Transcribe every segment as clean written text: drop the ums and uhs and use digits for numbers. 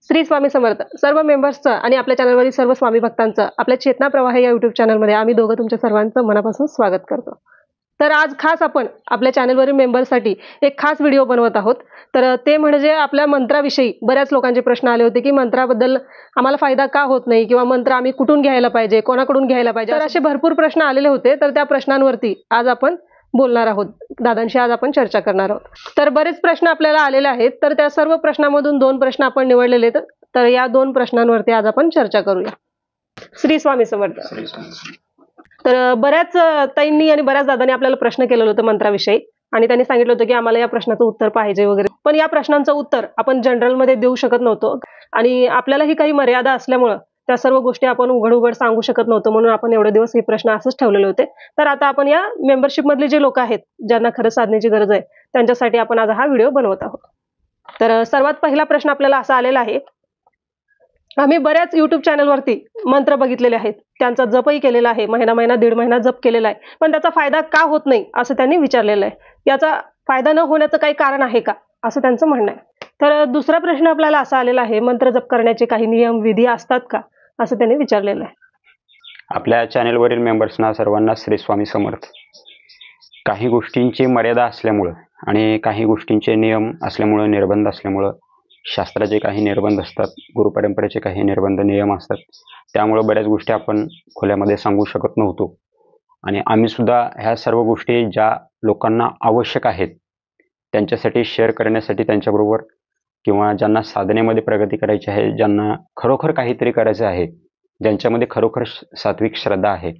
श्री स्वामी समर्थ. सर्व मेंबर्सचं आणि आपल्या चॅनलवरील सर्व स्वामी भक्तांचं आपल्या चेतना प्रवाह या यूट्यूब चॅनलमध्ये आम्ही दोघं तुमच्या सर्वांचं मनापासून स्वागत करतो. तर आज खास आपण आपल्या चॅनलवरील मेंबर्ससाठी एक खास व्हिडिओ बनवत आहोत. तर ते म्हणजे आपल्या मंत्राविषयी बऱ्याच लोकांचे प्रश्न आले होते की मंत्राबद्दल आम्हाला फायदा का होत नाही किंवा मंत्र आम्ही कुठून घ्यायला पाहिजे, कोणाकडून घ्यायला पाहिजे, तर असे भरपूर प्रश्न आलेले होते. तर त्या प्रश्नांवरती आज आपण बोलणार आहोत. दादांशी आज आपण चर्चा करणार आहोत. तर बरेच प्रश्न आपल्याला आलेले आहेत. तर त्या सर्व प्रश्नांमधून 2 प्रश्न आपण निवडलेले आहेत. तर या 2 प्रश्नांवरती आज आपण चर्चा करूया. श्री स्वामी समर्थ. तर बऱ्याच ताईंनी आणि बऱ्याच दादांनी आपल्याला प्रश्न केलेला होता मंत्राविषयी आणि त्यांनी सांगितलं होतं की आम्हाला या प्रश्नाचं उत्तर पाहिजे वगैरे. पण या प्रश्नांचं उत्तर आपण जनरल मध्ये देऊ शकत नव्हतो आणि आपल्यालाही काही मर्यादा असल्यामुळे त्या सर्व गोष्टी आपण उघड सांगू शकत नव्हतो. म्हणून आपण एवढे दिवस हे प्रश्न असंच ठेवलेले होते. तर आता आपण या मेंबरशिप मधले जे लोक आहेत ज्यांना खरंच साधनेची गरज आहे त्यांच्यासाठी आपण आज हा व्हिडिओ बनवत आहोत. तर सर्वात पहिला प्रश्न आपल्याला असा आलेला आहे. आम्ही बऱ्याच युट्यूब चॅनलवरती मंत्र बघितलेले आहेत, त्यांचा जपही केलेला आहे, महिना दीड महिना जप केलेला आहे, पण त्याचा फायदा का होत नाही असं त्यांनी विचारलेलं आहे. याचा फायदा न होण्याचं काही कारण आहे का असं त्यांचं म्हणणं आहे. तर दुसरा प्रश्न आपल्याला असा आलेला आहे, मंत्र जप करण्याचे काही नियम विधी असतात का असं त्यांनी विचारलेलं आहे. आपल्या चॅनलवरील मेंबर्सना सर्वांना श्री स्वामी समर्थ. काही गोष्टींची मर्यादा असल्यामुळं आणि काही गोष्टींचे नियम असल्यामुळं, निर्बंध असल्यामुळं, शास्त्राचे काही निर्बंध असतात, गुरुपरंपरेचे काही निर्बंध नियम असतात, त्यामुळं बऱ्याच गोष्टी आपण खुल्यामध्ये सांगू शकत नव्हतो. आणि आम्ही सुद्धा ह्या सर्व गोष्टी ज्या लोकांना आवश्यक आहेत त्यांच्यासाठी शेअर करण्यासाठी, त्यांच्याबरोबर किंवा ज्यांना साधनेमध्ये प्रगती करायची आहे, ज्यांना खरोखर काहीतरी करायचं आहे, ज्यांच्यामध्ये खरोखर सात्विक श्रद्धा आहे,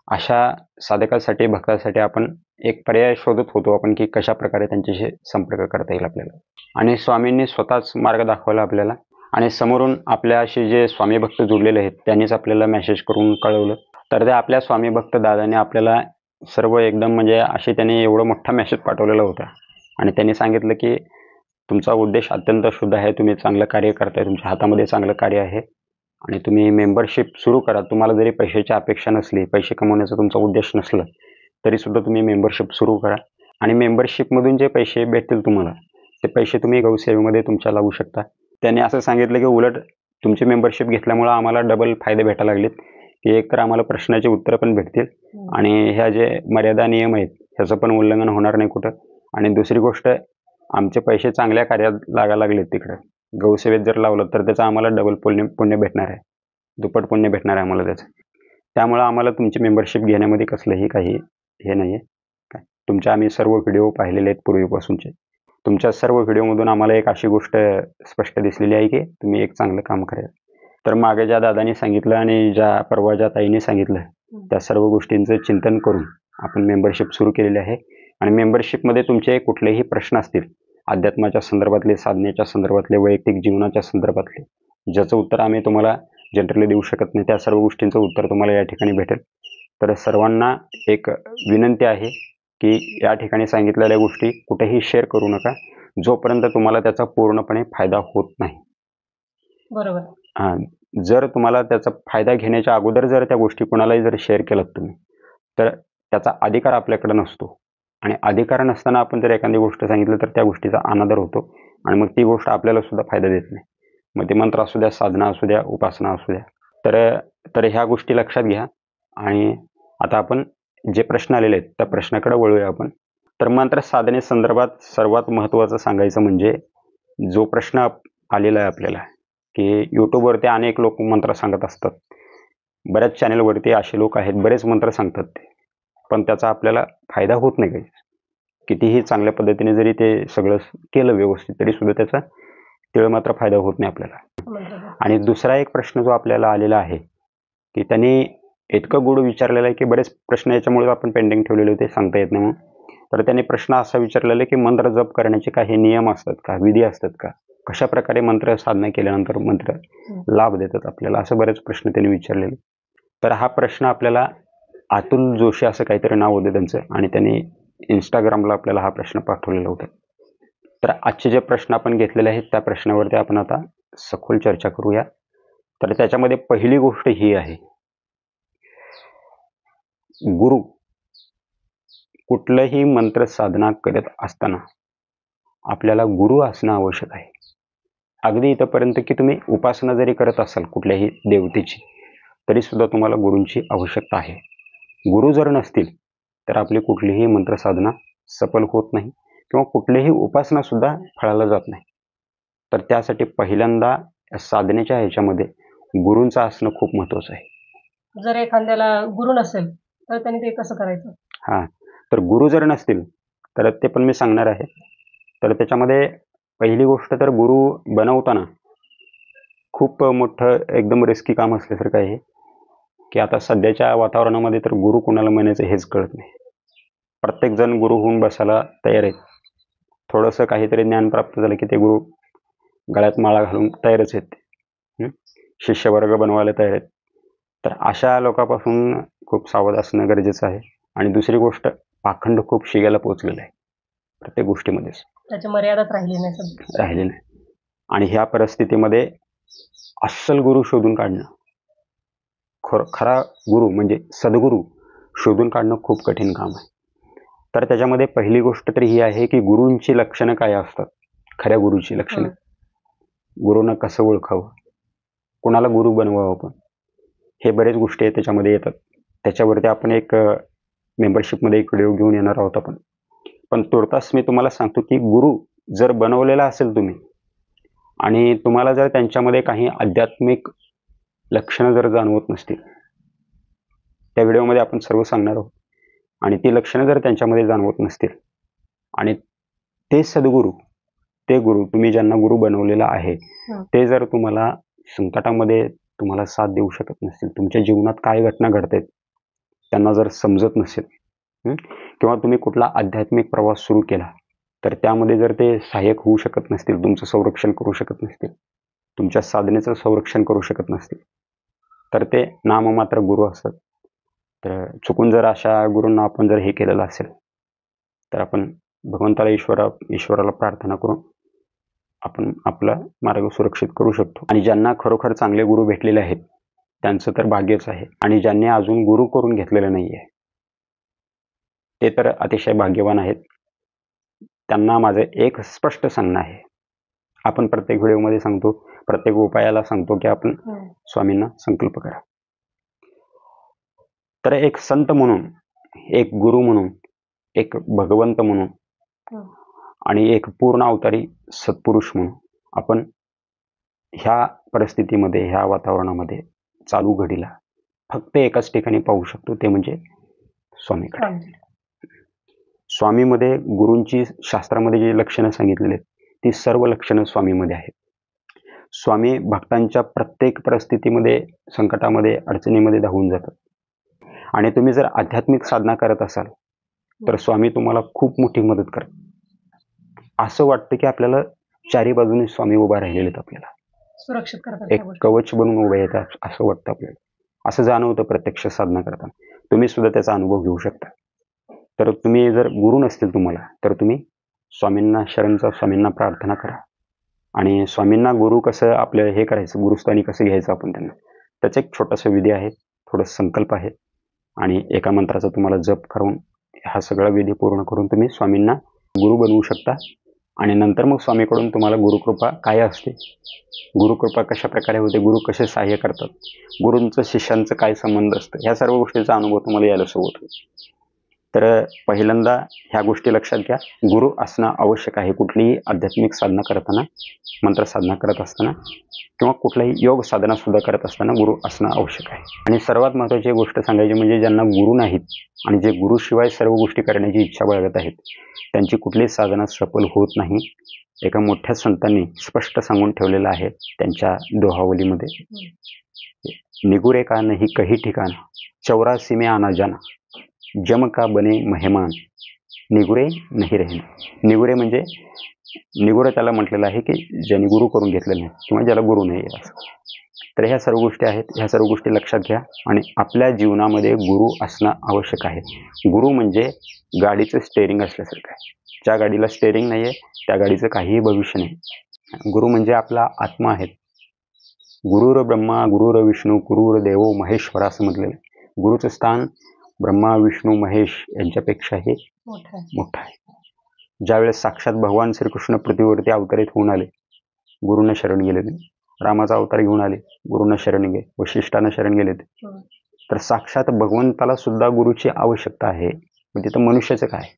अशा साधकासाठी, भक्तासाठी आपण एक पर्याय शोधत होतो आपण की कशा प्रकारे त्यांच्याशी संपर्क करता येईल आपल्याला. आणि स्वामींनी स्वतःच मार्ग दाखवला आपल्याला आणि समोरून आपल्याशी जे स्वामी भक्त जुळलेले आहेत त्यांनीच आपल्याला मेसेज करून कळवलं. तर ते आपल्या स्वामी भक्त दादाने आपल्याला सर्व एकदम म्हणजे अशी त्यांनी एवढा मोठा मेसेज पाठवलेला होता आणि त्यांनी सांगितलं की तुमचा उद्देश अत्यंत शुद्ध आहे, तुम्ही चांगलं कार्य करताय, तुमच्या हातामध्ये चांगलं कार्य आहे आणि तुम्ही मेंबरशिप सुरू करा. तुम्हाला जरी पैशाची अपेक्षा नसली, पैसे कमवण्याचा तुमचा उद्देश नसला तरीसुद्धा तुम्ही मेंबरशिप सुरू करा आणि मेंबरशिपमधून जे पैसे भेटतील तुम्हाला ते पैसे तुम्ही गौसेवेमध्ये तुमच्या लावू शकता. त्यांनी असं सांगितलं की उलट तुमची मेंबरशिप घेतल्यामुळं आम्हाला डबल फायदे भेटायला लागलेत की एक तर आम्हाला प्रश्नाचे उत्तरं पण भेटतील आणि ह्या जे मर्यादा नियम आहेत ह्याचं पण उल्लंघन होणार नाही कुठं. आणि दुसरी गोष्ट, आमचे पैसे चांगल्या कार्यात लागायला लागलेत. तिकडे गौसेवेत जर लावलं तर त्याचं आम्हाला डबल पुण्य भेटणार आहे, दुप्पट पुण्य भेटणार आहे आम्हाला त्याचं. त्यामुळं आम्हाला तुमची मेंबरशिप घेण्यामध्ये कसलंही काही हे नाही आहे. काय तुमचे आम्ही सर्व व्हिडिओ पाहिलेले आहेत पूर्वीपासूनचे. तुमच्या सर्व व्हिडिओमधून आम्हाला एक अशी गोष्ट स्पष्ट दिसलेली आहे की तुम्ही एक चांगलं काम कराल. तर मागे ज्या दादांनी सांगितलं आणि परवा ज्या ताईंनी सांगितलं त्या सर्व गोष्टींचं चिंतन करून आपण मेंबरशिप सुरू केलेली आहे. आणि मेंबरशिपमध्ये तुमचे कुठलेही प्रश्न असतील, अध्यात्माच्या संदर्भातले, साधनेच्या संदर्भातले, वैयक्तिक जीवनाच्या संदर्भातले, ज्याचं उत्तर आम्ही तुम्हाला जनरली देऊ शकत नाही, त्या सर्व गोष्टींचं उत्तर तुम्हाला या ठिकाणी भेटेल. तर सर्वांना एक विनंती आहे की या ठिकाणी सांगितलेल्या गोष्टी कुठेही शेअर करू नका जोपर्यंत तुम्हाला त्याचा पूर्णपणे फायदा होत नाही. बरोबर. जर तुम्हाला त्याचा फायदा घेण्याच्या अगोदर जर त्या गोष्टी कोणालाही जर शेअर केलात तुम्ही तर त्याचा अधिकार आपल्याकडे नसतो आणि अधिकार नसताना आपण जर एखादी गोष्ट सांगितलं तर त्या गोष्टीचा अनादर होतो आणि मग ती गोष्ट आपल्याला सुद्धा फायदा देत नाही. मग ते मंत्र असू द्या, साधना असू द्या, उपासना असू द्या. तर ह्या गोष्टी लक्षात घ्या. आणि आता आपण जे प्रश्न आलेले आहेत त्या प्रश्नाकडे वळूया आपण. तर मंत्र साधने संदर्भात सर्वात महत्त्वाचं सांगायचं म्हणजे जो प्रश्न आलेला आहे आपल्याला की यूट्यूबवरती अनेक लोक मंत्र सांगत असतात, बऱ्याच चॅनलवरती असे लोक आहेत बरेच मंत्र सांगतात ते, पण त्याचा आपल्याला फायदा होत नाही काही. कितीही चांगल्या पद्धतीने जरी ते सगळं केलं व्यवस्थित तरीसुद्धा त्याचा तिळ मात्र फायदा होत नाही आपल्याला. आणि दुसरा एक प्रश्न जो आपल्याला आलेला आहे की त्यांनी इतकं गुढ विचारलेलं आहे की बरेच प्रश्न याच्यामुळे आपण पेंडिंग ठेवलेले होते, सांगता येत नाही म्हणून. तर त्यांनी प्रश्न असा विचारलेला की मंत्र जप करण्याचे काही नियम असतात का, विधी असतात का, कशा प्रकारे मंत्र साधना केल्यानंतर मंत्र लाभ देतात आपल्याला, असं बरेच प्रश्न त्यांनी विचारलेले. तर हा प्रश्न आपल्याला अतुल जोशी असं काहीतरी नाव होतं त्यांचं आणि त्यांनी इंस्टाग्रामला आपल्याला हा प्रश्न पाठवलेला होता. तर आजचे जे प्रश्न आपण घेतलेले आहेत त्या प्रश्नावरती आपण आता सखोल चर्चा करूया. तर त्याच्यामध्ये पहिली गोष्ट ही आहे, गुरु कुठलंही मंत्र साधना करत असताना आपल्याला गुरु असणं आवश्यक आहे. अगदी इथंपर्यंत की तुम्ही उपासना जरी करत असाल कुठल्याही देवतेची तरी सुद्धा तुम्हाला गुरूंची आवश्यकता आहे. गुरु जर नसतील तर आपली कुठलीही मंत्रसाधना सफल होत नाही किंवा कुठलीही उपासना सुद्धा फळाला जात नाही. तर त्यासाठी पहिल्यांदा साधनेच्या ह्याच्यामध्ये गुरूंचं असणं खूप महत्त्वाचं आहे. जर एखाद्याला गुरु नसेल तर त्यांनी ते कसं करायचं? हां, तर गुरु जर नसतील तर ते पण मी सांगणार आहे. तर त्याच्यामध्ये पहिली गोष्ट तर गुरु बनवताना खूप मोठं एकदम रिस्की काम असल्यासारखं आहे, की आता सध्याच्या वातावरणामध्ये तर गुरु कोणाला म्हणायचं हेच कळत नाही. प्रत्येकजण गुरु होऊन बसायला तयार आहेत. थोडंसं काहीतरी ज्ञान प्राप्त झालं की ते गुरु गळ्यात माळा घालून तयारच आहेत. शिष्यवर्ग बनवायला तयार आहेत. तर अशा लोकांपासून खूप सावध असणं गरजेचं आहे. आणि दुसरी गोष्ट, पाखंड खूप शिगेला पोहोचलेला आहे प्रत्येक गोष्टीमध्येच. त्याची मर्यादाच राहिली नाही सध्या. राहिली नाही. आणि ह्या परिस्थितीमध्ये अस्सल गुरु शोधून काढणं, खरा गुरु म्हणजे सद्गुरू शोधून काढणं खूप कठीण काम आहे. तर त्याच्यामध्ये पहिली गोष्ट तर ही आहे की गुरूंची लक्षणं काय असतात, खऱ्या गुरुची लक्षणं. गुरूंना कसं ओळखावं, कोणाला गुरु बनवावं आपण, हे बरेच गोष्टी आहेत त्याच्यामध्ये येतात. त्याच्यावरती आपण एक मेंबरशिपमध्ये एक व्हिडिओ घेऊन येणार आहोत आपण. पण तुर्तास मी तुम्हाला सांगतो की गुरु जर बनवलेला असेल तुम्ही आणि तुम्हाला जर त्यांच्यामध्ये काही आध्यात्मिक लक्षणं जर जाणवत नसतील, त्या व्हिडिओमध्ये आपण सर्व सांगणार आहोत. आणि ती लक्षणं जर त्यांच्यामध्ये जाणवत नसतील आणि ते सद्गुरू, ते गुरु तुम्ही ज्यांना गुरु बनवलेला आहे ते जर तुम्हाला संकटामध्ये तुम्हाला साथ देऊ शकत नसतील, तुमच्या जीवनात काय घटना घडतायत त्यांना जर समजत नसेल, किंवा तुम्ही कुठला आध्यात्मिक प्रवास सुरू केला तर त्यामध्ये जर ते सहाय्यक होऊ शकत नसतील, तुमचं संरक्षण करू शकत नसतील, तुमच्या साधनेचं संरक्षण करू शकत नसतील, तर ते नाममात्र गुरु असतात. तर चुकून जर अशा गुरूंना आपण जर हे केलेलं असेल तर आपण भगवंताला ईश्वराला प्रार्थना करून आपण आपला मार्ग सुरक्षित करू शकतो. आणि ज्यांना खरोखर चांगले गुरु भेटलेले आहेत त्यांचं तर भाग्यच आहे. आणि ज्यांनी अजून गुरु करून घेतलेलं नाही आहे ते तर अतिशय भाग्यवान आहेत. त्यांना माझं एक स्पष्ट सांगणं आहे, आपण प्रत्येक व्हिडिओमध्ये सांगतो, प्रत्येक उपायाला सांगतो की आपण स्वामींना संकल्प करा. तर एक संत म्हणून, एक गुरु म्हणून, एक भगवंत म्हणून आणि एक पूर्ण अवतारी सत्पुरुष म्हणून आपण ह्या परिस्थितीमध्ये, ह्या वातावरणामध्ये चालू घडीला फक्त एकाच ठिकाणी पाहू शकतो, ते म्हणजे स्वामीकडे. स्वामीमध्ये गुरूंची शास्त्रामध्ये जी लक्षणं सांगितलेली आहेत ती सर्व लक्षणं स्वामीमध्ये आहेत. स्वामी भक्तांच्या प्रत्येक परिस्थितीमध्ये, संकटामध्ये, अडचणीमध्ये धावून जातात. आणि तुम्ही जर आध्यात्मिक साधना करत असाल तर स्वामी तुम्हाला खूप मोठी मदत करतात. असं वाटतं की आपल्याला चारी बाजूने स्वामी उभा राहिलेले आहेत, आपल्याला सुरक्षित करतात, एक कवच बनून उभे येतात असं वाटतं आपल्याला. असं जाणवतं प्रत्यक्ष साधना करताना. तुम्ही सुद्धा त्याचा अनुभव घेऊ शकता. तर तुम्ही जर गुरु नसतील तुम्हाला तर तुम्ही स्वामींना शरण जा, स्वामींना प्रार्थना करा. आणि स्वामींना गुरु कसं आपलं हे करायचं, गुरुस्थानी कसं घ्यायचं आपण त्यांना, त्याचा एक छोटासा विधी आहे, थोडं संकल्प आहे. आणि एका मंत्राचा तुम्हाला जप करून हा सगळा विधी पूर्ण करून तुम्ही स्वामींना गुरु बनवू शकता. आणि नंतर मग स्वामीकडून तुम्हाला गुरुकृपा काय असते, गुरुकृपा कशा प्रकारे होते, गुरु कसे सहाय्य करतात, गुरूंचं शिष्यांचं काय संबंध असतं, ह्या सर्व गोष्टींचा अनुभव तुम्हाला यायला सुरुवात होईल. तर पहिल्यांदा ह्या गोष्टी लक्षात घ्या, गुरु असणं आवश्यक आहे. कुठलीही आध्यात्मिक साधना करताना, मंत्र साधना करत असताना किंवा कुठलाही योग साधना सुद्धा करत असताना गुरु असणं आवश्यक आहे. आणि सर्वात महत्त्वाची गोष्ट सांगायची म्हणजे ज्यांना गुरु नाहीत आणि जे गुरुशिवाय सर्व गोष्टी करण्याची इच्छा बाळगत आहेत त्यांची कुठलीही साधना सफल होत नाही. एका मोठ्या संतांनी स्पष्ट सांगून ठेवलेलं आहे त्यांच्या दोहावलीमध्ये, निगुरे का नहीं कही ठिकाणा, 84 में आना जाना, जम का बने मेहमान, निगुरे नाही रहना. निगुरे म्हणजे निगुरे त्याला म्हटलेलं आहे की ज्यांनी गुरु करून घेतलेलं नाही किंवा ज्याला गुरु नाही असं. तर ह्या सर्व गोष्टी आहेत, ह्या सर्व गोष्टी लक्षात घ्या. आणि आपल्या जीवनामध्ये गुरु असणं आवश्यक आहे. गुरु म्हणजे गाडीचं स्टेअरिंग असल्यासारखं आहे. ज्या गाडीला स्टेअरिंग नाही आहे त्या गाडीचं काहीही भविष्य नाही. गुरु म्हणजे आपला आत्मा आहे. गुरुर ब्रह्मा गुरुर विष्णू गुरुर देवो महेश्वरा असं म्हटलेलं आहे. गुरुचं स्थान ब्रह्मा विष्णू महेश यांच्यापेक्षाही मोठं आहे. ज्यावेळेस साक्षात भगवान श्रीकृष्ण पृथ्वीवरती अवतरित होऊन आले गुरुंना शरण गेले ते. रामाचा अवतार घेऊन आले, गुरुंना शरण गेले, वशिष्ठांना शरण गेले ते. तर साक्षात भगवंताला सुद्धा गुरुची आवश्यकता आहे. मग तिथं मनुष्याचं काय?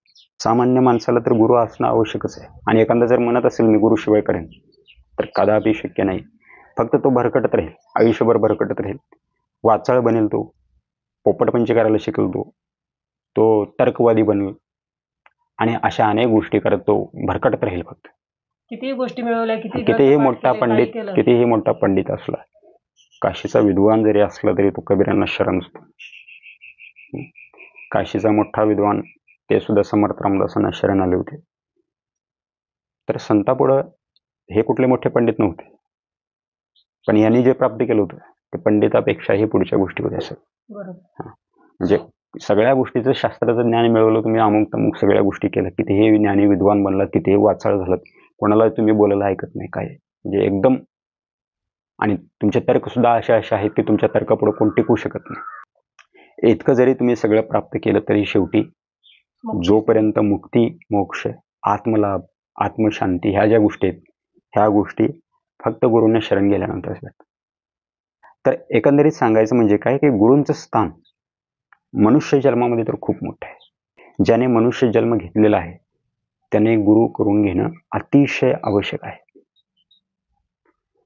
सामान्य माणसाला तर गुरु असणं आवश्यकच आहे. आणि एखादा जर म्हणत असेल मी गुरुशिवाय करेन, तर कदापि शक्य नाही. फक्त तो भरकटत राहील, आयुष्यभर भरकटत राहील. वाचाळ बनेल तो, पोपटपंची करायला शिकेल तो तर्कवादी बनेल आणि अशा अनेक गोष्टी करत तो भरकटत राहील. फक्त कितीही गोष्टी मिळवल्या, कितीही मोठा पंडित असला, काशीचा विद्वान जरी असला तरी तो कबीरांना शरण असतो. काशीचा मोठा विद्वान ते सुद्धा समर्थ रामदासांना शरण आले होते. तर संतापुढं हे कुठले मोठे पंडित नव्हते, पण यांनी जे प्राप्त केलं होतं ते पंडितापेक्षाही पुढच्या गोष्टी होत्या. म्हणजे सगळ्या गोष्टीचं शास्त्राचं ज्ञान मिळवलं तुम्ही, अमुक सगळ्या गोष्टी केल्या, कितीही ज्ञानी विद्वान बनलात, कितीही वाचाळ झालात, कोणाला तुम्ही बोलायला ऐकत नाही काय, म्हणजे एकदम. आणि तुमचे तर्क सुद्धा असे आहेत की तुमच्या तर्कापुढे कोण टिकू शकत नाही. इतकं जरी तुम्ही सगळं प्राप्त केलं तरी शेवटी जोपर्यंत मुक्ती, मोक्ष, आत्मलाभ, आत्मशांती ह्या ज्या गोष्टी आहेत, ह्या गोष्टी फक्त गुरूंना शरण गेल्यानंतरच भेटतात. तर एकंदरीत सांगायचं म्हणजे काय की गुरूंचं स्थान मनुष्य जन्मामध्ये तर खूप मोठं आहे. ज्याने मनुष्य जन्म घेतलेला आहे त्याने गुरु करून घेणं अतिशय आवश्यक आहे.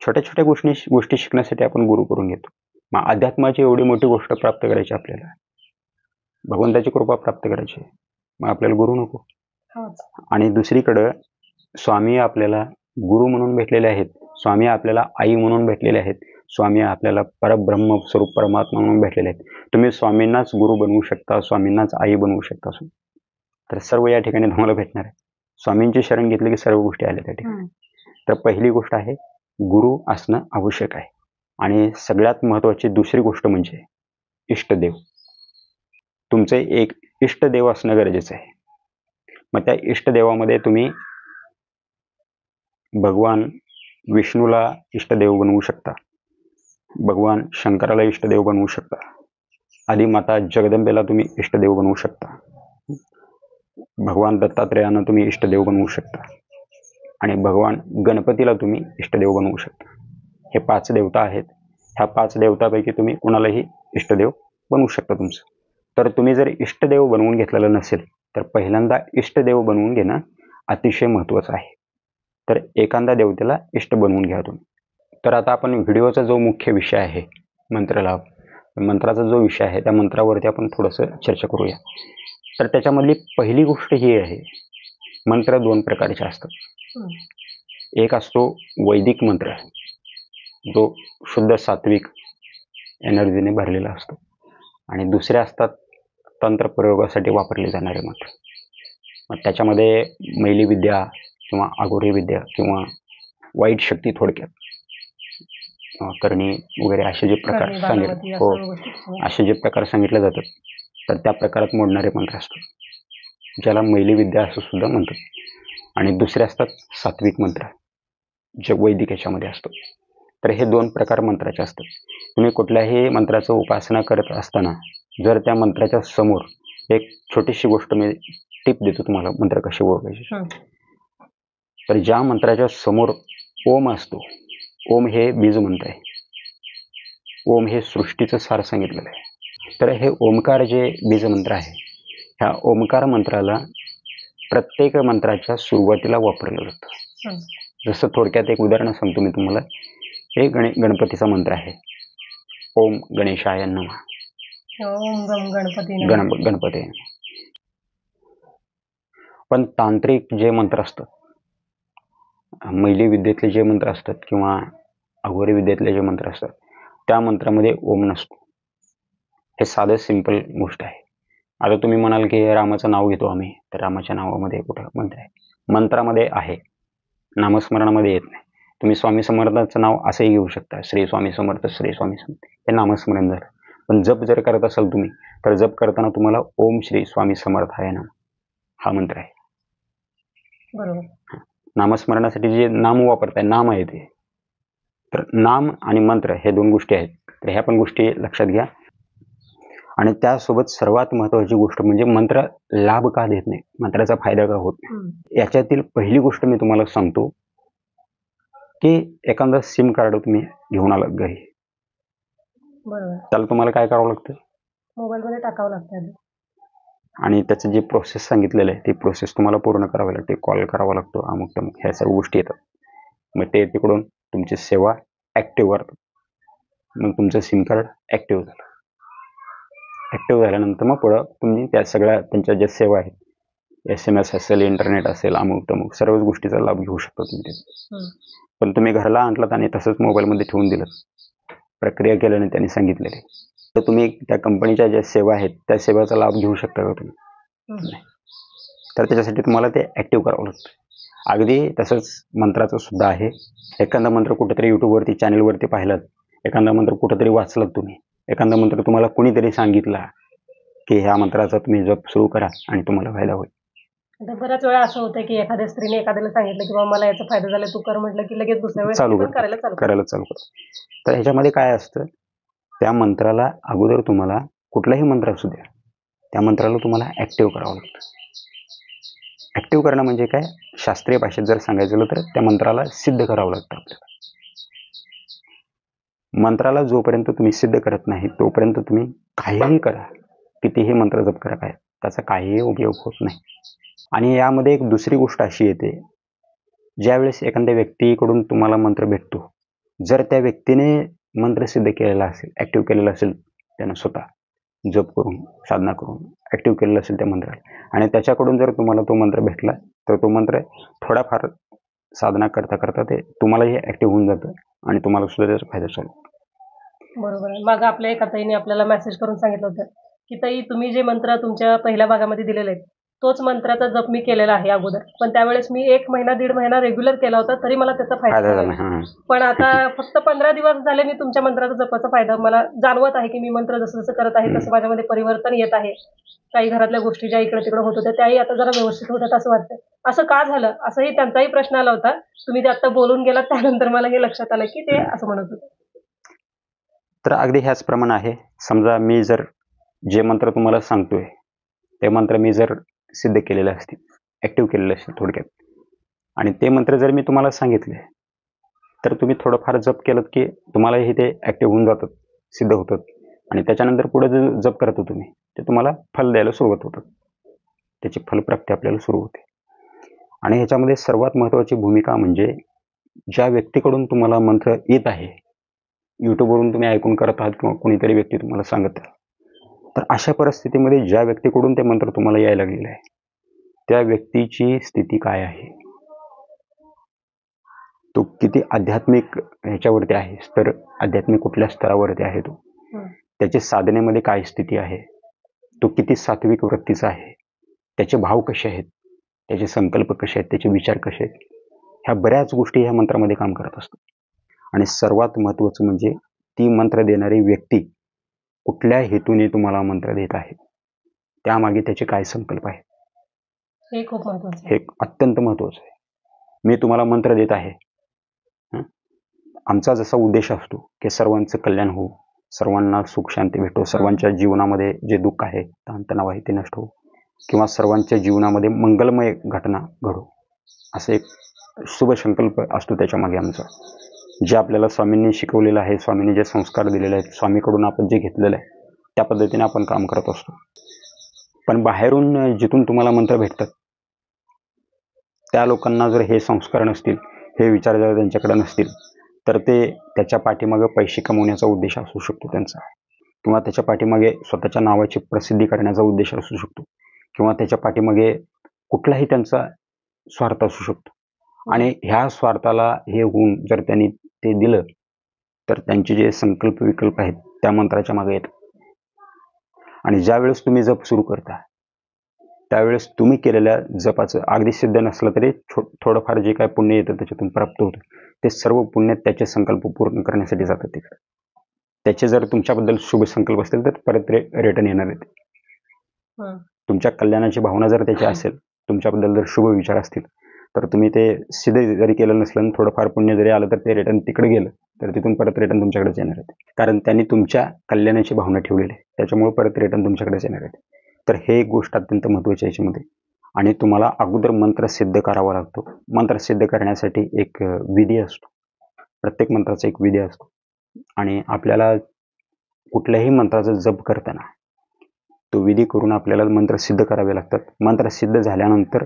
छोट्या छोट्या गोष्टी शिकण्यासाठी आपण गुरु करून घेतो. मग अध्यात्माची एवढी मोठी गोष्ट प्राप्त करायची, आपल्याला भगवंताची कृपा प्राप्त करायची, मग आपल्याला गुरु नको. आणि दुसरीकडं स्वामी आपल्याला गुरु म्हणून भेटलेले आहेत, स्वामी आपल्याला आई म्हणून भेटलेले आहेत, स्वामी आपल्याला परब्रह्म स्वरूप परमात्मा म्हणून भेटलेले आहेत. तुम्ही स्वामींनाच गुरु बनवू शकता, स्वामींनाच आई बनवू शकता. तर सर्व या ठिकाणी तुम्हाला भेटणार आहे. स्वामींची शरण घेतली की सर्व गोष्टी आल्या त्या ठिकाणी. तर पहिली गोष्ट आहे गुरु असणं आवश्यक आहे. आणि सगळ्यात महत्त्वाची दुसरी गोष्ट म्हणजे इष्टदेव. तुमचे एक इष्टदेव असणं गरजेचं आहे. मग त्या इष्टदेवामध्ये तुम्ही भगवान विष्णूला इष्टदेव बनवू शकता, भगवान शंकराला इष्टदेव बनवू शकता, आदिमाता जगदंबेला तुम्ही इष्टदेव बनवू शकता, भगवान दत्तात्रेयांना तुम्ही इष्टदेव बनवू शकता, आणि भगवान गणपतीला तुम्ही इष्टदेव बनवू शकता. हे 5 देवता आहेत. ह्या 5 देवतापैकी तुम्ही कुणालाही इष्टदेव बनवू शकता तुमचं. तर तुम्ही जर इष्टदेव बनवून घेतलेलं नसेल तर पहिल्यांदा इष्टदेव बनवून घेणं अतिशय महत्त्वाचं आहे. तर एखाद्या देवतेला इष्ट बनवून घ्या तुम्ही. तर आता आपण व्हिडिओचा जो मुख्य विषय आहे मंत्रलाभ, मंत्राचा जो विषय आहे त्या मंत्रावरती आपण थोडंसं चर्चा करूया. तर त्याच्यामधली पहिली गोष्ट ही आहे, मंत्र 2 प्रकारचे असतात. एक असतो वैदिक मंत्र, जो शुद्ध सात्विक एनर्जीने भरलेला असतो, आणि दुसरे असतात तंत्र प्रयोगासाठी वापरले जाणारे मंत्र. मग त्याच्यामध्ये मैली विद्या किंवा आघोरी विद्या किंवा वाईट शक्ती, थोडक्यात करणी वगैरे असे जे प्रकार असे जे प्रकार सांगितले जातात, तर त्या प्रकारात मोडणारे मंत्र असतात, ज्याला मैली विद्या असं सुद्धा म्हणतात. आणि दुसरे असतात सात्विक मंत्र, जे वैदिक याच्यामध्ये असतो. तर हे 2 प्रकार मंत्राचे असतात. तुम्ही कुठल्याही मंत्राचं उपासना करत असताना जर त्या मंत्राच्या समोर एक छोटीशी गोष्ट मी टिप देतो तुम्हाला, मंत्र कसे ओळखायचे. तर ज्या मंत्राच्या समोर ओम असतो, ओम हे बीज मंत्र आहे, ओम हे सृष्टीचं सार सांगितलेलं आहे. तर हे ओमकार जे बीज मंत्र आहे, ह्या ओमकार मंत्राला प्रत्येक मंत्राच्या सुरुवातीला वापरलं जातं. जसं थोडक्यात एक उदाहरण सांगतो मी तुम्हाला. हे गणपतीचा मंत्र आहे, ओम गणेशाय नमः, गणपती. पण तांत्रिक जे मंत्र असतात, मैली विद्येतले जे मंत्र असतात किंवा अघोरी विद्येतले जे मंत्र असतात, त्या मंत्रामध्ये ओम नसतो. हे साधं सिंपल गोष्ट आहे. आता तुम्ही म्हणाल की रामाचं नाव घेतो आम्ही, तर रामाच्या नावामध्ये कुठं मंत्र आहे? मंत्रामध्ये आहे, नामस्मरणामध्ये येत नाही. तुम्ही स्वामी समर्थांचं नाव असंही घेऊ शकता, श्री स्वामी समर्थ, श्री स्वामी समर्थ, हे नामस्मरण झालं. पण जप जर करत असाल तुम्ही, तर जप करताना तुम्हाला ओम श्री स्वामी समर्थाय नमः हा मंत्र आहे. बरोबर. नामस्मरणासाठी जे नाम वापरताय, नाम आहे ते. तर नाम आणि मंत्र हे 2 गोष्टी आहेत. तर ह्या पण गोष्टी लक्षात घ्या. आणि त्यासोबत सर्वात महत्त्वाची गोष्ट म्हणजे मंत्र लाभ का देत नाही, मंत्राचा फायदा का होत नाही, याच्यातील पहिली गोष्ट मी तुम्हाला सांगतो. की एखादं सिम कार्ड तुम्ही घेऊन आलात घरी, बरोबर. त्याला तुम्हाला काय करावं लागतं, मोबाईलमध्ये टाकावं लागतं आधी. आणि त्याचं जे प्रोसेस सांगितलेलं आहे ती प्रोसेस तुम्हाला पूर्ण करावी लागते. कॉल करावा लागतो, अमुक तमुक ह्या सर्व गोष्टी येतात. मग ते तिकडून तुमची सेवा ॲक्टिव्ह करतात. मग तुमचं सिम कार्ड ॲक्टिव्ह झालं. ॲक्टिव्ह झाल्यानंतर मग पुढं तुम्ही त्या सगळ्या त्यांच्या ज्या सेवा आहेत, SMS असेल, इंटरनेट असेल, अमुक तमुक सर्वच गोष्टीचा लाभ घेऊ शकता तुम्ही तिथे. पण तुम्ही घरला आणलात आणि तसंच मोबाईलमध्ये ठेवून दिलं, प्रक्रिया केल्याने त्यांनी सांगितलेली, तर तुम्ही त्या कंपनीच्या ज्या सेवा आहेत त्या सेवेचा लाभ घेऊ शकता का तुम्ही? नाही. तर त्याच्यासाठी तुम्हाला ते ॲक्टिव्ह करावं लागतं. अगदी तसंच मंत्राचं सुद्धा आहे. एखादा मंत्र कुठेतरी यूट्यूबवरती चॅनलवरती पाहिलात, एखादा मंत्र कुठेतरी वाचलात तुम्ही, एखादा मंत्र तुम्हाला कुणीतरी सांगितला की ह्या मंत्राचा तुम्ही जप सुरू करा आणि तुम्हाला फायदा होईल. आता बऱ्याच वेळा असं होतं की एखाद्या स्त्रीने एखाद्याला सांगितलं की बाबा मला याचा फायदा झाला, तू कर म्हटलं की लगेच दुसऱ्या वेळेस चालू ती पण करतो, करायला चालू करते. करायला चालू करतो. तर ह्याच्यामध्ये काय असतं, त्या मंत्राला अगोदर तुम्हाला कुठलाही मंत्र असू द्या, त्या मंत्राला तुम्हाला ॲक्टिव्ह करावं लागतं. ॲक्टिव्ह करणं म्हणजे काय, शास्त्रीय भाषेत जर सांगायचं झालं तर त्या मंत्राला सिद्ध करावं लागतं आपल्याला. मंत्राला जोपर्यंत तुम्ही सिद्ध करत नाही तोपर्यंत तुम्ही काहीही करा, कितीही मंत्र जप करा, काय त्याचा काहीही उपयोग होत नाही. आणि यामध्ये एक दुसरी गोष्ट अशी येते, ज्यावेळेस एखाद्या व्यक्तीकडून तुम्हाला मंत्र भेटतो, जर त्या व्यक्तीने मंत्र सिद्ध केलेला असेल, ॲक्टिव्ह केलेला असेल, त्यानं स्वतः जप करून, साधना करून ॲक्टिव्ह केलेलं असेल त्या मंत्राला, आणि त्याच्याकडून जर तुम्हाला तो मंत्र भेटला तर तो मंत्र थोडाफार साधना करता करता ते तुम्हालाही ॲक्टिव्ह होऊन जातं आणि तुम्हाला सुद्धा त्याचा फायदा चालू. बरोबर आहे. मागं आपल्या एका ताईने आपल्याला मेसेज करून सांगितलं होतं की ताई, तुम्ही जे मंत्र तुमच्या पहिल्या भागामध्ये दिलेले आहेत तोच मंत्राचा जप मी केलेला आहे अगोदर, पण त्यावेळेस मी 1 महिना 1.5 महिना रेग्युलर केला होता तरी मला त्याचा फायदा फायदा झाला झाला. नाही. पण आता फक्त 15 दिवस झाले मी तुमच्या मंत्राचा जपाचा फायदा मला जाणवत आहे की मी मंत्र जसं जसं करत आहे तसं माझ्यामध्ये परिवर्तन येत आहे. काही घरातल्या गोष्टी ज्या इकडे तिकडे होत होत्या त्याही आता जरा व्यवस्थित होतात असं वाटतं. असं का झालं, असंही त्यांचाही प्रश्न आला होता. तुम्ही ते आता बोलून गेलात त्यानंतर मला हे लक्षात आलं की ते असं म्हणत होते. तर अगदी ह्याचप्रमाणे आहे. समजा मी जर जे मंत्र तुम्हाला सांगतोय ते मंत्र मी जर सिद्ध केलेले असतील, ॲक्टिव्ह केलेले असतील थोडक्यात, आणि ते मंत्र जर मी तुम्हाला सांगितले तर तुम्ही थोडंफार जप केलं की तुम्हालाही ते ॲक्टिव्ह होऊन जातात, सिद्ध होतात, आणि त्याच्यानंतर पुढे जे जप करतो तुम्ही ते तुम्हाला फल द्यायला सुरुवात होतं, त्याची फलप्राप्ती आपल्याला सुरू होते. आणि ह्याच्यामध्ये सर्वात महत्त्वाची भूमिका म्हणजे ज्या व्यक्तीकडून तुम्हाला मंत्र येत आहे, यूट्यूबवरून तुम्ही ऐकून करत आहात किंवा कोणीतरी व्यक्ती तुम्हाला सांगत आहे, तर अशा परिस्थितीमध्ये ज्या व्यक्तीकडून ते मंत्र तुम्हाला यायला लागलेलं आहे त्या व्यक्तीची स्थिती काय आहे, तो किती आध्यात्मिक ह्याच्यावरती आहे, तर आध्यात्मिक कुठल्या स्तरावरती आहे, तो त्याची साधनेमध्ये काय स्थिती आहे, तो किती सात्विक वृत्तीचा आहे, त्याचे भाव कसे आहेत, त्याचे संकल्प कसे आहेत, त्याचे विचार कसे आहेत, ह्या बऱ्याच गोष्टी ह्या मंत्रामध्ये काम करत असतात. आणि सर्वात महत्त्वाचं म्हणजे ती मंत्र देणारी व्यक्ती कुठल्या हेतूने तुम्हाला मंत्र देत आहे, त्यामागे त्याचे काय संकल्प आहेत, हे खूप महत्त्वाचं हे अत्यंत महत्त्वाचं आहे. मी तुम्हाला मंत्र देत आहे, आमचा जसा उद्देश असतो की सर्वांचं कल्याण हो, सर्वांना सुख शांती भेटो, सर्वांच्या जीवनामध्ये जे दुःख आहे, ताणतणाव आहे ते नष्ट हो, किंवा सर्वांच्या जीवनामध्ये मंगलमय घटना घडो, असं एक शुभ संकल्प असतो त्याच्यामागे आमचा. जे आपल्याला स्वामींनी शिकवलेलं आहे, स्वामींनी जे संस्कार दिलेले आहेत, स्वामीकडून आपण जे घेतलेलं आहे त्या पद्धतीने आपण काम करत असतो. पण बाहेरून जिथून तुम्हाला मंत्र भेटतात त्या लोकांना जर हे संस्कार नसतील, हे विचार जर त्यांच्याकडे नसतील, तर ते त्याच्या पाठीमागे पैसे कमवण्याचा उद्देश असू शकतो त्यांचा, किंवा त्याच्या पाठीमागे स्वतःच्या नावाची प्रसिद्धी करण्याचा उद्देश असू शकतो, किंवा त्याच्या पाठीमागे कुठलाही त्यांचा स्वार्थ असू शकतो. आणि ह्या स्वार्थाला हे होऊन जर त्यांनी ते दिलं तर त्यांचे जे संकल्प विकल्प आहेत त्या मंत्राच्या मागे येतात. आणि ज्यावेळेस तुम्ही जप सुरू करता त्यावेळेस तुम्ही केलेल्या जपाचं अगदी सिद्ध नसलं तरी थोडंफार जे काय पुण्य येतं त्याच्यातून प्राप्त होतं, ते सर्व पुण्य त्याचे संकल्प पूर्ण करण्यासाठी जातात तिकडे. त्याचे जर तुमच्याबद्दल शुभ संकल्प असतील तर परत रिटर्न येणार आहेत. तुमच्या कल्याणाची भावना जर त्याची असेल, तुमच्याबद्दल जर शुभ विचार असतील, तर तुम्ही ते सिद्ध जरी केलं नसलं, थोडंफार पुण्य जरी आलं तर ते रिटर्न तिकडे गेलं तर तिथून परत रिटर्न तुमच्याकडेच येणार आहेत, कारण त्यांनी तुमच्या कल्याणाची भावना ठेवलेली आहे, त्याच्यामुळे परत रिटर्न तुमच्याकडेच येणार आहेत. तर हे एक गोष्ट अत्यंत महत्त्वाची आहे याच्यामध्ये. आणि तुम्हाला अगोदर मंत्र सिद्ध करावा लागतो. मंत्र सिद्ध करण्यासाठी एक विधी असतो, प्रत्येक मंत्राचा एक विधी असतो आणि आपल्याला कुठल्याही मंत्राचा जप करताना तो विधी करून आपल्याला मंत्र सिद्ध करावे लागतात. मंत्र सिद्ध झाल्यानंतर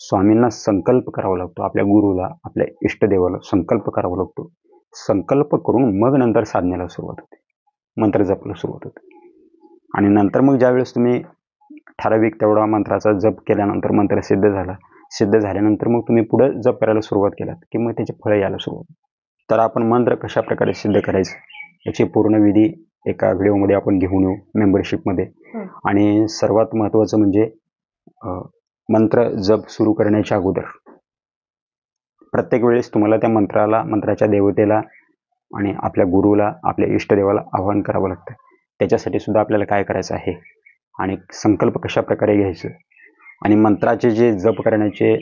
स्वामींना संकल्प करावा लागतो, आपल्या गुरुला, आपल्या इष्टदेवाला संकल्प करावा लागतो. संकल्प करून मग नंतर साधनेला सुरुवात होते, मंत्र जपायला सुरुवात होते. आणि नंतर मग ज्यावेळेस तुम्ही ठराविक तेवढा मंत्राचा जप केल्यानंतर मंत्र सिद्ध झाल्यानंतर मग तुम्ही पुढे जप करायला सुरुवात केलात की मग त्याचे फळं यायला सुरुवात. तर आपण मंत्र कशा प्रकारे सिद्ध करायचं याची पूर्ण विधी एका व्हिडिओमध्ये आपण घेऊन येऊ मेंबरशिपमध्ये. आणि सर्वात महत्त्वाचं म्हणजे मंत्र जप सुरू करण्याच्या अगोदर प्रत्येक वेळेस तुम्हाला त्या मंत्राच्या देवतेला आणि आपल्या गुरुला, आपल्या इष्टदेवाला आवाहन करावं लागतं. त्याच्यासाठी सुद्धा आपल्याला काय करायचं आहे आणि संकल्प कशा प्रकारे घ्यायचं आणि मंत्राचे जे जप करण्याचे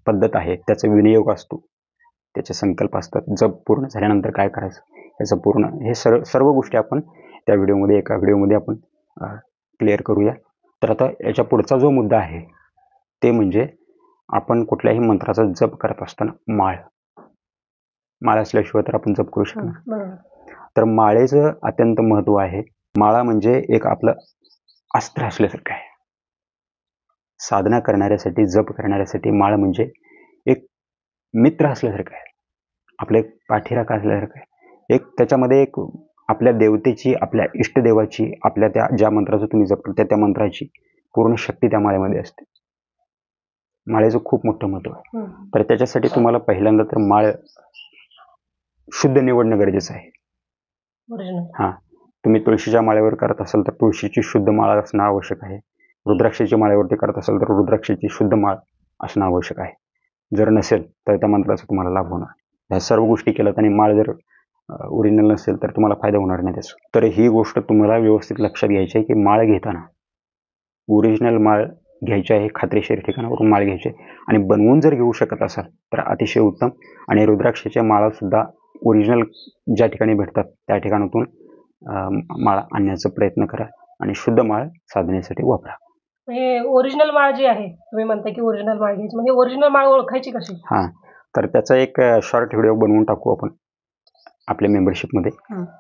पद्धत आहे त्याचा विनियोग असतो, त्याचे संकल्प असतात. जप पूर्ण झाल्यानंतर काय करायचं याचं पूर्ण हे सर्व गोष्टी आपण त्या एका व्हिडिओमध्ये आपण क्लिअर करूया. तर आता याच्या पुढचा जो मुद्दा आहे ते म्हणजे आपण कुठल्याही मंत्राचा जप करत असताना माळ असल्याशिवाय तर आपण जप करू शकत नाही. तर माळेचं अत्यंत महत्त्व आहे. माळा म्हणजे एक आपलं अस्त्र असल्यासारखं आहे. साधना करणाऱ्यासाठी, जप करणाऱ्यासाठी माळ म्हणजे एक मित्र असल्यासारखं आहे, आपले पाठीराखा असल्यासारखं आहे. एक त्याच्यामध्ये एक आपल्या देवतेची, आपल्या इष्टदेवाची, आपल्या त्या ज्या मंत्राचं तुम्ही जप करता त्या मंत्राची पूर्ण शक्ती त्या माळेमध्ये असते. माळेचं खूप मोठं महत्त्व आहे. तर त्याच्यासाठी तुम्हाला पहिल्यांदा तर माळ शुद्ध निवडणं गरजेचं आहे. हां, तुम्ही तुळशीच्या माळेवर करत असाल तर तुळशीची शुद्ध माळ असणं आवश्यक आहे. रुद्राक्षाच्या माळेवरती करत असाल तर रुद्राक्षाची शुद्ध माळ असणं आवश्यक आहे. जर नसेल तर त्या मंत्राचा तुम्हाला लाभ होणार. ह्या सर्व गोष्टी केल्यात आणि माळ जर ओरिजिनल नसेल तर तुम्हाला फायदा होणार नाही त्याचा. तर ही गोष्ट तुम्हाला व्यवस्थित लक्षात घ्यायची आहे की माळ घेताना ओरिजिनल माळ घ्यायची आहे, खात्रीशीर ठिकाणावरून माळ घ्यायची आहे. आणि बनवून जर घेऊ शकत असाल तर अतिशय उत्तम. आणि रुद्राक्षाच्या माळासुद्धा ओरिजिनल ज्या ठिकाणी भेटतात त्या ठिकाणातून माळ आणण्याचा प्रयत्न करा आणि शुद्ध माळ साधनेसाठी वापरा. म्हणजे ओरिजिनल माळ जी आहे, तुम्ही म्हणता की ओरिजिनल माळ घ्यायची, म्हणजे ओरिजिनल माळ ओळखायची कशी? हां, तर त्याचा एक शॉर्ट व्हिडिओ बनवून टाकू आपण आपल्या मेंबरशिपमध्ये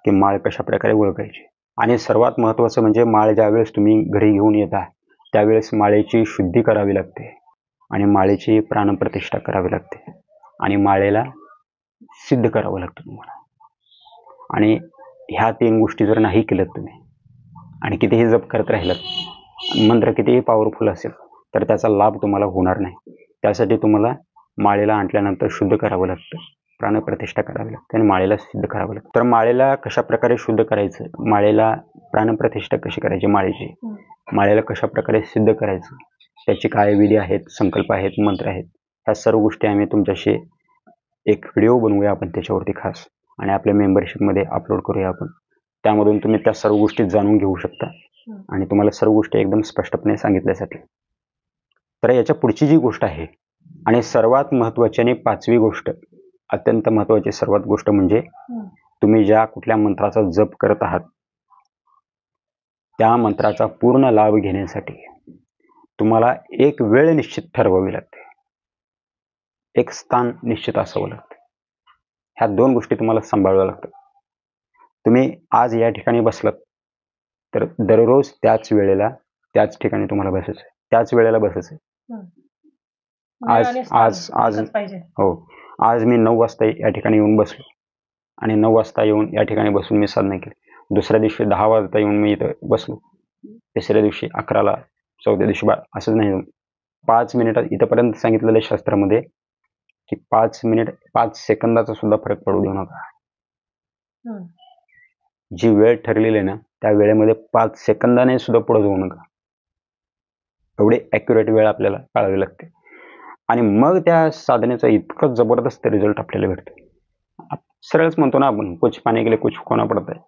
की माळ कशा प्रकारे ओळखायची. आणि सर्वात महत्त्वाचं म्हणजे माळ ज्यावेळेस तुम्ही घरी घेऊन येता त्यावेळेस माळेची शुद्धी करावी लागते आणि माळेची प्राणप्रतिष्ठा करावी लागते आणि माळेला सिद्ध करावं लागतं तुम्हाला. आणि ह्या 3 गोष्टी जर नाही केल्यात तुम्ही आणि कितीही जप करत राहिलात, मंत्र कितीही पॉवरफुल असेल तर त्याचा लाभ तुम्हाला होणार नाही. त्यासाठी तुम्हाला माळेला आणल्यानंतर शुद्ध करावं लागतं, प्राणप्रतिष्ठा करावी लागते आणि माळेला सिद्ध करावं लागतं. तर माळेला कशा प्रकारे शुद्ध करायचं, माळेला प्राणप्रतिष्ठा कशी करायची माळेची, माळेला कशा प्रकारे सिद्ध करायचं, त्याचे काय विधी आहेत, संकल्प आहेत, मंत्र आहेत, ह्या सर्व गोष्टी आम्ही तुमच्याशी एक व्हिडिओ बनवूया आपण त्याच्यावरती खास आणि आपल्या मेंबरशिपमध्ये अपलोड करूया आपण. त्यामधून तुम्ही त्या सर्व गोष्टी जाणून घेऊ शकता आणि तुम्हाला सर्व गोष्टी एकदम स्पष्टपणे सांगितल्या जातील. तर याच्या पुढची जी गोष्ट आहे आणि सर्वात महत्त्वाची आणि 5वी गोष्ट, अत्यंत महत्त्वाची सर्वात गोष्ट म्हणजे तुम्ही ज्या कुठल्या मंत्राचा जप करत आहात त्या मंत्राचा पूर्ण लाभ घेण्यासाठी तुम्हाला एक वेळ निश्चित ठरवावी लागते, एक स्थान निश्चित असावं लागतं. ह्या 2 गोष्टी तुम्हाला सांभाळाव्या लागतात. तुम्ही आज या ठिकाणी बसलात तर दररोज त्याच वेळेला त्याच ठिकाणी तुम्हाला बसायचं आहे, त्याच वेळेला बसायचं आहे. आज मी 9 वाजता या ठिकाणी येऊन बसलो आणि 9 वाजता येऊन या ठिकाणी बसून मी साधना केली. दुसऱ्या दिवशी 10 वाजता येऊन मी इथं बसलो, तिसऱ्या दिवशी 11ला, चौथ्या दिवशी असंच नाही. 5 मिनिटात इथंपर्यंत सांगितलेलं शास्त्रामध्ये की 5 मिनिट 5 सेकंदाचा सुद्धा फरक पडू देऊ नका. जी वेळ ठरलेली आहे ना त्या वेळेमध्ये 5 सेकंदाने सुद्धा पुढे जाऊ नका. एवढी ॲक्युरेट वेळ आपल्याला पाळावी लागते आणि मग त्या साधनेचा इतकं जबरदस्त रिझल्ट आपल्याला भेटतो. सरळच म्हणतो ना आपण, कुछ पाने के लिए कुछ खोना पडता है,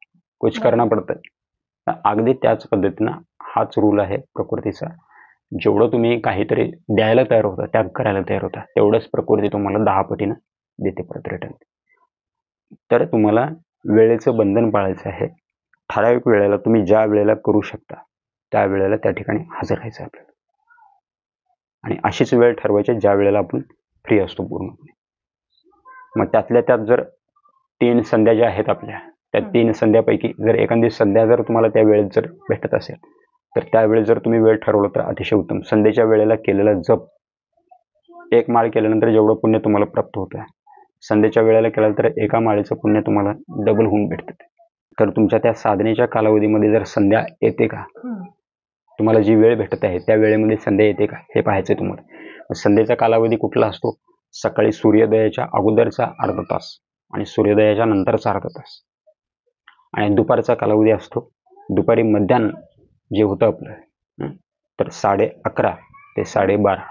कुछ करना पडता है. अगदी त्याच पद्धतीनं हाच रूल आहे प्रकृतीचा. जेवढं तुम्ही काहीतरी द्यायला तयार होता, त्याग करायला तयार होता, तेवढंच प्रकृती तुम्हाला 10 पटीनं देते परत रिटर्न. तर तुम्हाला वेळेचं बंधन पाळायचं आहे. ठराविक वेळेला तुम्ही ज्या वेळेला करू शकता त्या वेळेला त्या ठिकाणी हजर राहायचं आपल्याला आणि अशीच वेळ ठरवायची ज्या वेळेला आपण फ्री असतो पूर्णपणे. मग त्यातल्या त्यात जर 3 संध्या ज्या आहेत आपल्या, त्या 3 संध्यापैकी जर एखादी संध्या जर तुम्हाला त्या वेळेत जर भेटत असेल तर त्यावेळेस जर तुम्ही वेळ ठरवलं तर अतिशय उत्तम. संध्येच्या वेळेला केलेला जप, 1 माळ केल्यानंतर जेवढं पुण्य तुम्हाला प्राप्त होतं, संध्येच्या वेळेला केलं तर एका माळेचं पुण्य तुम्हाला डबल होऊन भेटतं. तर तुमच्या त्या साधनेच्या कालावधीमध्ये जर संध्या येते का, तुम्हाला जी वेळ भेटत आहे त्या वेळेमध्ये संध्या येते का हे पाहायचं आहे तुम्हाला. संध्येचा कालावधी कुठला असतो? सकाळी सूर्योदयाच्या अगोदरचा अर्धा तास आणि सूर्योदयाच्या नंतरचा अर्धा तास. आणि दुपारचा कालावधी असतो दुपारी मध्यान्ह जे होतं आपलं, तर 11:30 ते 12:30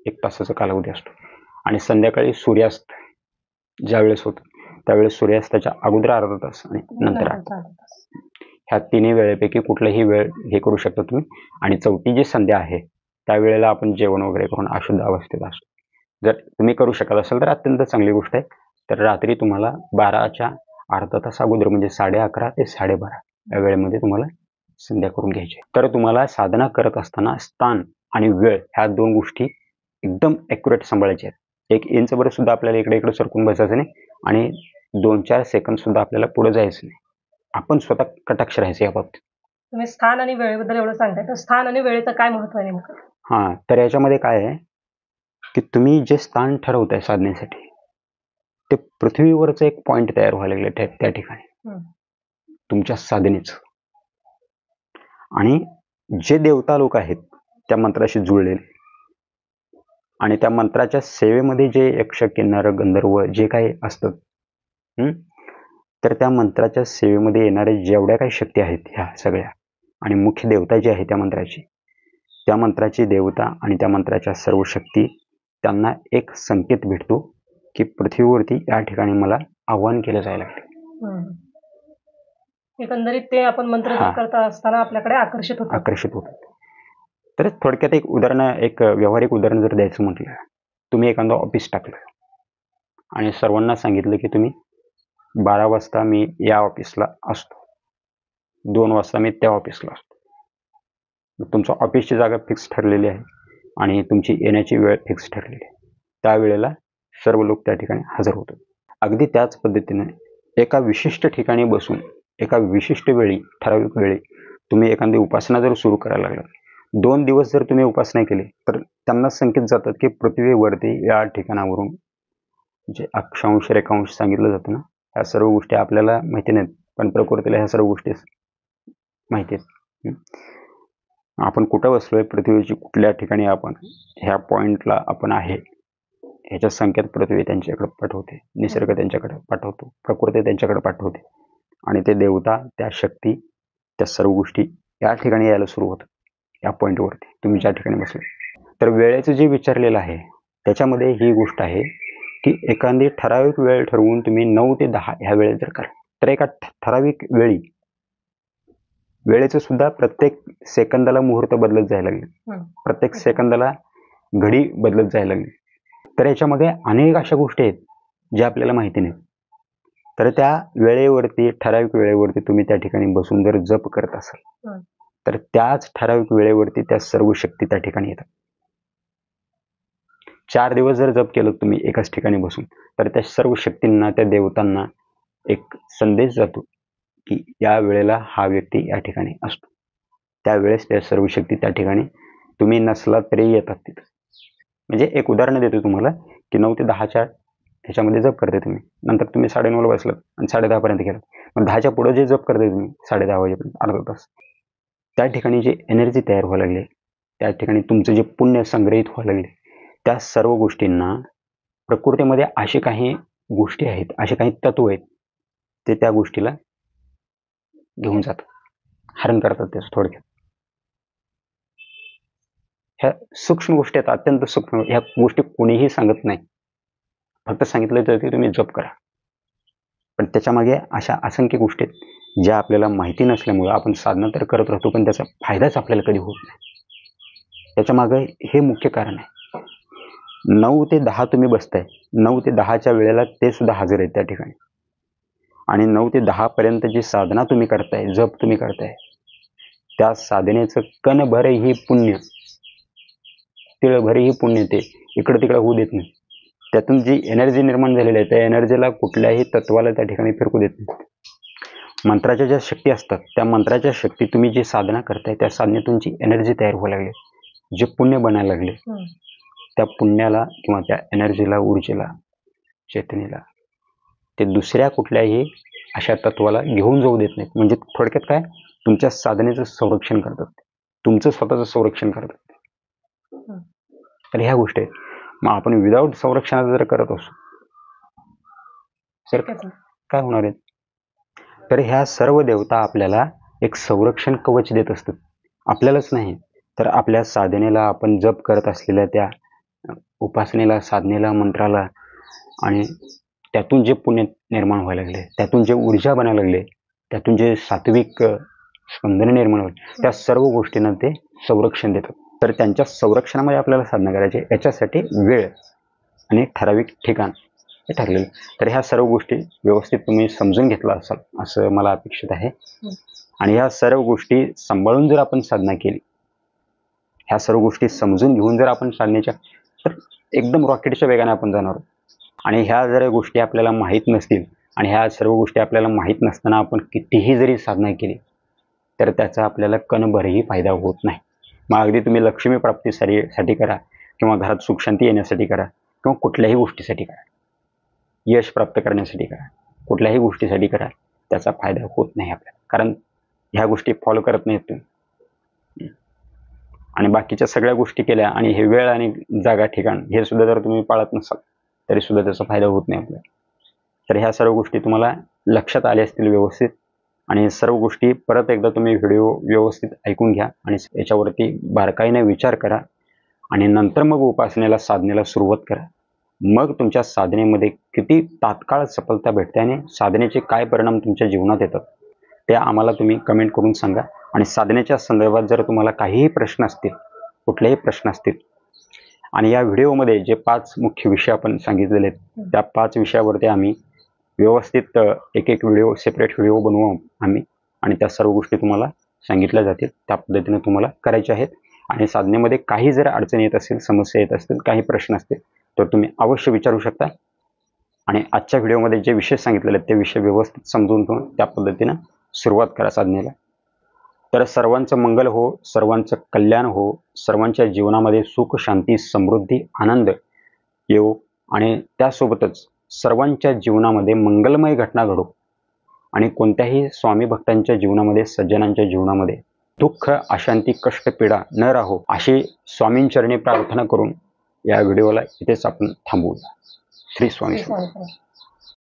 1 तासाचा कालावधी असतो. आणि संध्याकाळी सूर्यास्त ज्यावेळेस होतं त्यावेळेस सूर्यास्ताच्या अगोदर अर्धा तास आणि नंतर अर्धा तास. ह्या तिन्ही वेळेपैकी कुठलाही वेळ हे करू शकता तुम्ही. आणि चौथी जी संध्या आहे त्यावेळेला आपण जेवण वगैरे करून अशुद्ध अवस्थेत असतो. जर तुम्ही करू शकत असाल तर अत्यंत चांगली गोष्ट आहे. तर रात्री तुम्हाला 12च्या अर्धा तास अगोदर म्हणजे 11:30 ते 12:30 या वेळेमध्ये तुम्हाला संध्या करून घ्यायची. तर तुम्हाला साधना करत असताना स्थान आणि वेळ ह्या 2 गोष्टी एकदम ॲक्युरेट सांभाळायच्या आहेत. 1 इंचभर सुद्धा आपल्याला इकडे इकडे सरकून बसायचं नाही आणि 2-4 सेकंद सुद्धा आपल्याला पुढे जायचं नाही. आपण स्वतः कटाक्ष राहायचं या बाबतीत. तुम्ही स्थान आणि वेळेबद्दल एवढं सांगताय, तर स्थान आणि वेळेचं काय महत्व आहे नेमकं? हां, तर याच्यामध्ये काय आहे की तुम्ही जे स्थान ठरवताय साधनेसाठी ते पृथ्वीवरचं एक पॉईंट तयार व्हायला लागले त्या ठिकाणी तुमच्या साधनेचं. आणि जे देवता लोक आहेत त्या मंत्राशी जुळलेले आणि त्या मंत्राच्या सेवेमध्ये जे यक्ष किन्नर गंधर्व जे काही असतात, तर त्या मंत्राच्या सेवेमध्ये येणाऱ्या जेवढ्या काही शक्ती आहेत ह्या सगळ्या आणि मुख्य देवता जी आहे त्या मंत्राची देवता आणि त्या मंत्राच्या सर्व शक्ती त्यांना एक संकेत भेटतो की पृथ्वीवरती या ठिकाणी मला आव्हान केलं जायला लागले. एकंदरीत ते आपण मंत्र जप करत असताना आपल्याकडे आकर्षित होतात. तर थोडक्यात एक व्यावहारिक उदाहरण जर द्यायचं म्हटलं, तुम्ही एखादं ऑफिस टाकलं आणि सर्वांना सांगितलं की तुम्ही 12 वाजता मी या ऑफिसला असतो, 2 वाजता मी त्या ऑफिसला असतो. तुमच्या ऑफिसची जागा फिक्स ठरलेली आहे आणि तुमची येण्याची वेळ फिक्स ठरलेली आहे. त्यावेळेला सर्व लोक त्या ठिकाणी हजर होतात. अगदी त्याच पद्धतीने एका विशिष्ट ठिकाणी बसून एका विशिष्ट वेळी, ठराविक वेळी तुम्ही एखादी उपासना जर सुरू करायला लागला, 2 दिवस जर तुम्ही उपासना केली तर त्यांना संकेत जातात की पृथ्वीवरती या ठिकाणावरून जे अक्षांश रेखांश सांगितलं जातं ना, ह्या सर्व गोष्टी आपल्याला माहिती नाहीत पण प्रकृतीला ह्या सर्व गोष्टी माहिती आहेत. आपण कुठं बसलोय, पृथ्वीची कुठल्या ठिकाणी आपण ह्या पॉईंटला आपण आहे ह्याचा संकेत पृथ्वी त्यांच्याकडे पाठवते, निसर्ग त्यांच्याकडे पाठवतो, प्रकृती त्यांच्याकडे पाठवते आणि ते देवता, त्या शक्ती, त्या सर्व गोष्टी या ठिकाणी यायला सुरू होतात. या पॉईंटवरती तुम्ही ज्या ठिकाणी बसले. तर वेळेचं जे विचारलेलं आहे त्याच्यामध्ये ही गोष्ट आहे की एखादी ठराविक वेळ ठरवून तुम्ही 9 ते 10 ह्या वेळेत जर करा तर एका ठराविक वेळी वेळेचं सुद्धा प्रत्येक सेकंदाला मुहूर्त बदलत जायला लागले, प्रत्येक सेकंदाला घडी बदलत जायला लागली. तर याच्यामध्ये अनेक अशा गोष्टी आहेत ज्या आपल्याला माहिती नाहीत. तर त्या वेळेवरती, ठराविक वेळेवरती तुम्ही त्या ठिकाणी बसून जर जप करत असाल तर त्याच ठराविक वेळेवरती त्या सर्व शक्ती त्या ठिकाणी येतात. 4 दिवस जर जप केलं तुम्ही एकाच ठिकाणी बसून तर त्या सर्व शक्तींना, त्या देवतांना एक संदेश जातो की या वेळेला हा व्यक्ती या ठिकाणी असतो. त्यावेळेस त्या सर्व शक्ती त्या ठिकाणी तुम्ही नसला तरी येतात तिथं. म्हणजे एक उदाहरण देतो तुम्हाला की 9 ते 10च्या ह्याच्यामध्ये जप करते तुम्ही, नंतर तुम्ही 9:30ला बसलात आणि 10:30 पर्यंत गेलात, मग 10च्या पुढे जे जप करते तुम्ही 10:30 वाजेपर्यंत अर्धा तास, त्या ठिकाणी जे एनर्जी तयार व्हायला लागली, त्या ठिकाणी तुमचं जे पुण्य संग्रहित व्हायला लागले, त्या सर्व गोष्टींना प्रकृतीमध्ये असे काही गोष्टी आहेत, असे काही तत्व आहेत ते त्या गोष्टीला घेऊन जातात, हरण करतात त्याचं. थोडक्यात ह्या सूक्ष्म गोष्टी आहेत, अत्यंत सूक्ष्म. ह्या गोष्टी कोणीही सांगत नाही, फक्त सांगितलं तर की तुम्ही जप करा. पण त्याच्यामागे अशा असंख्य गोष्टी आहेत ज्या आपल्याला माहिती नसल्यामुळं आपण साधना तर करत राहतो पण त्याचा फायदाच आपल्याला कधी होत नाही. त्याच्यामागे हे मुख्य कारण आहे. 9 ते 10 तुम्ही बसताय, 9 ते 10च्या वेळेला ते सुद्धा हजर आहेत त्या ठिकाणी. आणि 9 ते 10 पर्यंत जी साधना तुम्ही करताय, जप तुम्ही करताय, त्या साधनेचं कणभरही पुण्य, तिळभरही पुण्य ते इकडं तिकडं होऊ देत नाही. त्यातून जी एनर्जी निर्माण झालेली आहे त्या एनर्जीला कुठल्याही तत्वाला त्या ठिकाणी फिरकू देत नाही. मंत्राच्या ज्या शक्ती असतात त्या मंत्राच्या शक्ती तुम्ही जी साधना करताय त्या साधनेतून जी एनर्जी तयार व्हायला लागली, जे पुण्य बनायला लागले, त्या पुण्याला किंवा त्या एनर्जीला, ऊर्जेला, चेतनेला ते दुसऱ्या कुठल्याही अशा तत्वाला घेऊन जाऊ देत नाहीत. म्हणजे थोडक्यात काय, तुमच्या साधनेचं संरक्षण करतात, तुमचं स्वतःचं संरक्षण करतात. तर ह्या गोष्टी आहेत. मग आपण विदाऊट संरक्षणाचं जर करत असू तर काय होणार आहे? तर ह्या सर्व देवता आपल्याला एक संरक्षण कवच देत असतात. आपल्यालाच नाही तर आपल्या साधनेला, आपण जप करत असलेल्या त्या उपासनेला, साधनेला, मंत्राला, आणि त्यातून जे पुण्य निर्माण व्हायला लागले, त्यातून जे ऊर्जा बनायला लागले, त्यातून जे सात्विक स्पंदन निर्माण होईल, त्या सर्व गोष्टींना ते संरक्षण देतात. तर त्यांच्या संरक्षणामध्ये आपल्याला साधना करायची, याच्यासाठी वेळ आणि ठराविक ठिकाण हे ठरलेलं. तर ह्या सर्व गोष्टी व्यवस्थित तुम्ही समजून घेतला असाल असं मला अपेक्षित आहे. आणि ह्या सर्व गोष्टी सांभाळून जर आपण साधना केली, ह्या सर्व गोष्टी समजून घेऊन जर आपण साधनेच्या, तर एकदम रॉकेटच्या वेगाने आपण जाणार. आणि ह्या जर गोष्टी आपल्याला माहीत नसतील आणि ह्या सर्व गोष्टी आपल्याला माहीत नसताना आपण कितीही जरी साधना केली तर त्याचा आपल्याला कणभरही फायदा होत नाही. मग अगदी तुम्ही लक्ष्मी प्राप्तीसाठी करा, किंवा घरात सुखशांती येण्यासाठी करा, किंवा कुठल्याही गोष्टीसाठी करा, यश प्राप्त करण्यासाठी करा, कुठल्याही गोष्टीसाठी करा, त्याचा फायदा होत नाही आपल्याला. कारण ह्या गोष्टी फॉलो करत नाहीत तुम्ही. आणि बाकीच्या सगळ्या गोष्टी केल्या आणि हे वेळ आणि जागा, ठिकाण हे सुद्धा जर तुम्ही पाळत नसाल तरी सुद्धा त्याचा फायदा होत नाही आपल्याला. तर ह्या सर्व गोष्टी तुम्हाला लक्षात आल्या असतील व्यवस्थित. आणि सर्व गोष्टी परत एकदा तुम्ही व्हिडिओ व्यवस्थित ऐकून घ्या आणि याच्यावरती बारकाईने विचार करा. आणि नंतर मग उपासनेला, साधनेला सुरुवात करा. मग तुमच्या साधनेमध्ये किती तात्काळ सफलता भेटते आणि साधनेचे काय परिणाम तुमच्या जीवनात येतात ते आम्हाला तुम्ही कमेंट करून सांगा. आणि साधनेच्या संदर्भात जर तुम्हाला काहीही प्रश्न असतील, कुठलेही प्रश्न असतील, आणि या व्हिडिओमध्ये जे 5 मुख्य विषय आपण सांगितलेले आहेत त्या 5 विषयावरती आम्ही व्यवस्थित एक व्हिडिओ, सेपरेट व्हिडिओ बनवू आम्ही, आणि त्या सर्व गोष्टी तुम्हाला सांगितल्या जातील. त्या पद्धतीने तुम्हाला करायच्या आहेत. आणि साधनेमध्ये काही जर अडचण येत असेल, समस्या येत असतील, काही प्रश्न असतील तर तुम्ही अवश्य विचारू शकता. आणि आजच्या व्हिडिओमध्ये जे विषय सांगितलेले आहेत ते विषय व्यवस्थित समजून घेऊन त्या पद्धतीनं सुरुवात करा साधनेला. तर सर्वांचं मंगल हो, सर्वांचं कल्याण हो, सर्वांच्या जीवनामध्ये सुख, शांती, समृद्धी, आनंद येऊ, आणि त्यासोबतच सर्वांच्या जीवनामध्ये मंगलमय घटना घडो, आणि कोणत्याही स्वामी भक्तांच्या जीवनामध्ये, सज्जनांच्या जीवनामध्ये दुःख, अशांती, कष्ट, पीडा न राहो अशी स्वामींचरणी प्रार्थना करून या व्हिडिओला इथेच आपण थांबवूया. श्री स्वामी समर्थ.